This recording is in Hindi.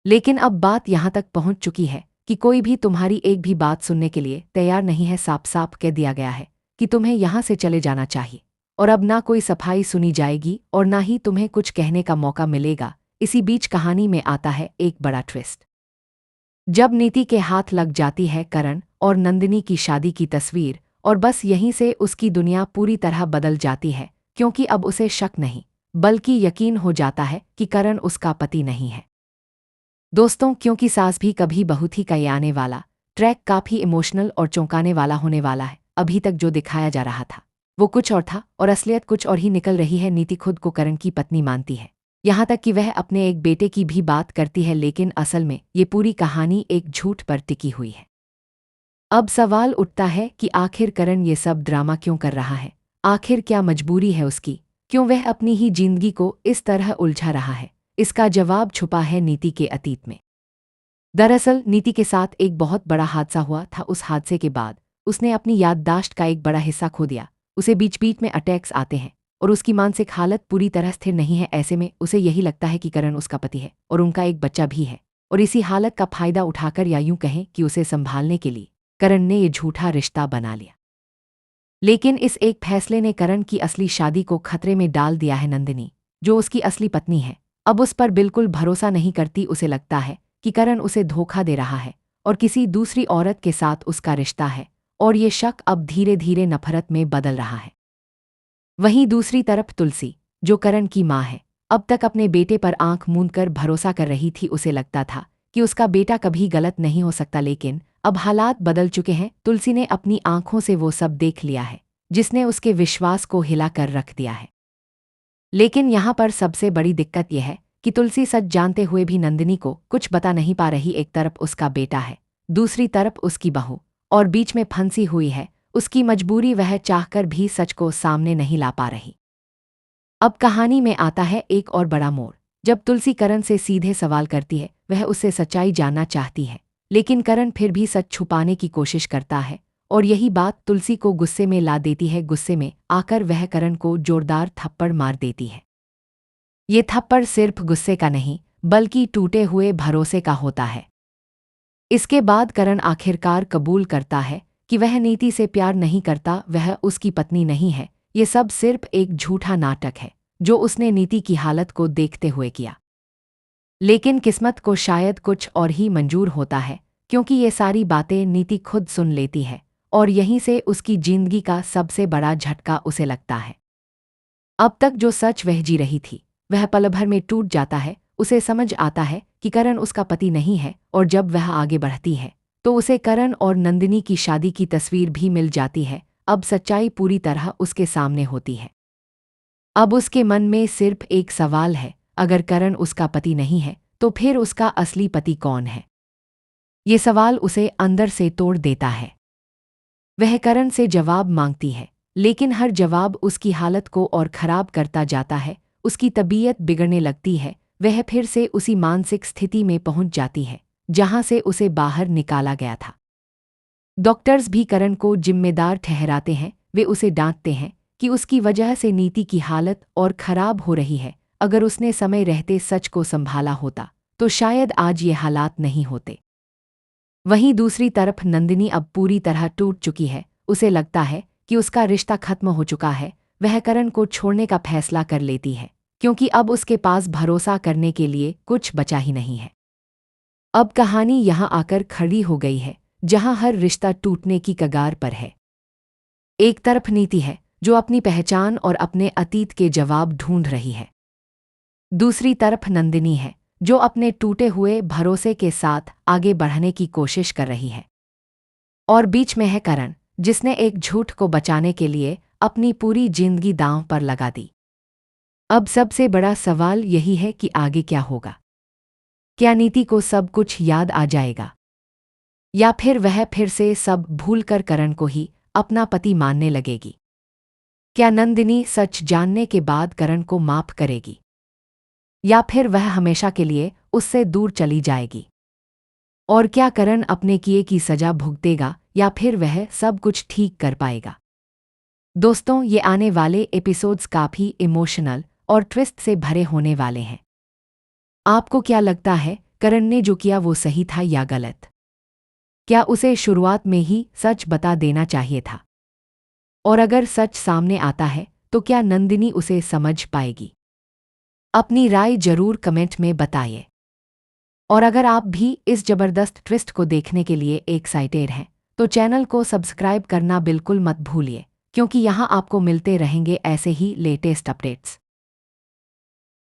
लेकिन अब बात यहाँ तक पहुँच चुकी है कि कोई भी तुम्हारी एक भी बात सुनने के लिए तैयार नहीं है। साफ साफ कह दिया गया है कि तुम्हें यहाँ से चले जाना चाहिए और अब ना कोई सफाई सुनी जाएगी और ना ही तुम्हें कुछ कहने का मौका मिलेगा। इसी बीच कहानी में आता है एक बड़ा ट्विस्ट। जब नीति के हाथ लग जाती है करण और नंदिनी की शादी की तस्वीर, और बस यहीं से उसकी दुनिया पूरी तरह बदल जाती है, क्योंकि अब उसे शक नहीं बल्कि यकीन हो जाता है कि करण उसका पति नहीं है। दोस्तों, क्योंकि सास भी कभी बहू थी का ये आने वाला ट्रैक काफी इमोशनल और चौंकाने वाला होने वाला है। अभी तक जो दिखाया जा रहा था वो कुछ और था और असलियत कुछ और ही निकल रही है। नीति खुद को करण की पत्नी मानती है, यहाँ तक कि वह अपने एक बेटे की भी बात करती है, लेकिन असल में ये पूरी कहानी एक झूठ पर टिकी हुई है। अब सवाल उठता है कि आखिर करण ये सब ड्रामा क्यों कर रहा है? आखिर क्या मजबूरी है उसकी? क्यों वह अपनी ही जिंदगी को इस तरह उलझा रहा है? इसका जवाब छुपा है नीति के अतीत में। दरअसल नीति के साथ एक बहुत बड़ा हादसा हुआ था। उस हादसे के बाद उसने अपनी याददाश्त का एक बड़ा हिस्सा खो दिया। उसे बीच बीच में अटैक्स आते हैं और उसकी मानसिक हालत पूरी तरह स्थिर नहीं है। ऐसे में उसे यही लगता है कि करण उसका पति है और उनका एक बच्चा भी है, और इसी हालत का फायदा उठाकर, या यूं कहें कि उसे संभालने के लिए, करण ने ये झूठा रिश्ता बना लिया। लेकिन इस एक फैसले ने करण की असली शादी को खतरे में डाल दिया है। नंदिनी, जो उसकी असली पत्नी है, अब उस पर बिल्कुल भरोसा नहीं करती। उसे लगता है कि करण उसे धोखा दे रहा है और किसी दूसरी औरत के साथ उसका रिश्ता है, और ये शक अब धीरे धीरे नफरत में बदल रहा है। वहीं दूसरी तरफ तुलसी, जो करण की माँ है, अब तक अपने बेटे पर आंख मूंदकर भरोसा कर रही थी। उसे लगता था कि उसका बेटा कभी गलत नहीं हो सकता, लेकिन अब हालात बदल चुके हैं। तुलसी ने अपनी आंखों से वो सब देख लिया है जिसने उसके विश्वास को हिला कर रख दिया है। लेकिन यहाँ पर सबसे बड़ी दिक्कत यह है कि तुलसी सच जानते हुए भी नंदिनी को कुछ बता नहीं पा रही। एक तरफ उसका बेटा है, दूसरी तरफ उसकी बहू, और बीच में फंसी हुई है उसकी मजबूरी। वह चाहकर भी सच को सामने नहीं ला पा रही। अब कहानी में आता है एक और बड़ा मोड़, जब तुलसी करण से सीधे सवाल करती है। वह उससे सच्चाई जानना चाहती है, लेकिन करण फिर भी सच छुपाने की कोशिश करता है, और यही बात तुलसी को गुस्से में ला देती है। गुस्से में आकर वह करण को जोरदार थप्पड़ मार देती है। ये थप्पड़ सिर्फ गुस्से का नहीं बल्कि टूटे हुए भरोसे का होता है। इसके बाद करण आखिरकार कबूल करता है कि वह नीति से प्यार नहीं करता, वह उसकी पत्नी नहीं है। ये सब सिर्फ एक झूठा नाटक है जो उसने नीति की हालत को देखते हुए किया। लेकिन किस्मत को शायद कुछ और ही मंजूर होता है, क्योंकि ये सारी बातें नीति खुद सुन लेती है, और यहीं से उसकी जिंदगी का सबसे बड़ा झटका उसे लगता है। अब तक जो सच वह जी रही थी वह पल भर में टूट जाता है। उसे समझ आता है कि करण उसका पति नहीं है, और जब वह आगे बढ़ती है तो उसे करण और नंदिनी की शादी की तस्वीर भी मिल जाती है। अब सच्चाई पूरी तरह उसके सामने होती है। अब उसके मन में सिर्फ एक सवाल है, अगर करण उसका पति नहीं है तो फिर उसका असली पति कौन है? ये सवाल उसे अंदर से तोड़ देता है। वह करण से जवाब मांगती है, लेकिन हर जवाब उसकी हालत को और खराब करता जाता है। उसकी तबीयत बिगड़ने लगती है, वह फिर से उसी मानसिक स्थिति में पहुंच जाती है जहां से उसे बाहर निकाला गया था। डॉक्टर्स भी करण को जिम्मेदार ठहराते हैं। वे उसे डांटते हैं कि उसकी वजह से नीति की हालत और खराब हो रही है। अगर उसने समय रहते सच को संभाला होता तो शायद आज ये हालात नहीं होते। वहीं दूसरी तरफ नंदिनी अब पूरी तरह टूट चुकी है। उसे लगता है कि उसका रिश्ता खत्म हो चुका है। वह करण को छोड़ने का फैसला कर लेती है, क्योंकि अब उसके पास भरोसा करने के लिए कुछ बचा ही नहीं है। अब कहानी यहाँ आकर खड़ी हो गई है जहाँ हर रिश्ता टूटने की कगार पर है। एक तरफ नीति है जो अपनी पहचान और अपने अतीत के जवाब ढूंढ रही है। दूसरी तरफ नंदिनी है जो अपने टूटे हुए भरोसे के साथ आगे बढ़ने की कोशिश कर रही है। और बीच में है करण, जिसने एक झूठ को बचाने के लिए अपनी पूरी जिंदगी दांव पर लगा दी। अब सबसे बड़ा सवाल यही है कि आगे क्या होगा? क्या नीति को सब कुछ याद आ जाएगा, या फिर वह फिर से सब भूलकर करण को ही अपना पति मानने लगेगी? क्या नंदिनी सच जानने के बाद करण को माफ करेगी, या फिर वह हमेशा के लिए उससे दूर चली जाएगी? और क्या करण अपने किए की सजा भुगतेगा, या फिर वह सब कुछ ठीक कर पाएगा? दोस्तों, ये आने वाले एपिसोड्स काफी इमोशनल और ट्विस्ट से भरे होने वाले हैं। आपको क्या लगता है करण ने जो किया वो सही था या गलत? क्या उसे शुरुआत में ही सच बता देना चाहिए था? और अगर सच सामने आता है तो क्या नंदिनी उसे समझ पाएगी? अपनी राय जरूर कमेंट में बताइए। और अगर आप भी इस जबरदस्त ट्विस्ट को देखने के लिए एक्साइटेड हैं तो चैनल को सब्सक्राइब करना बिल्कुल मत भूलिए, क्योंकि यहाँ आपको मिलते रहेंगे ऐसे ही लेटेस्ट अपडेट्स।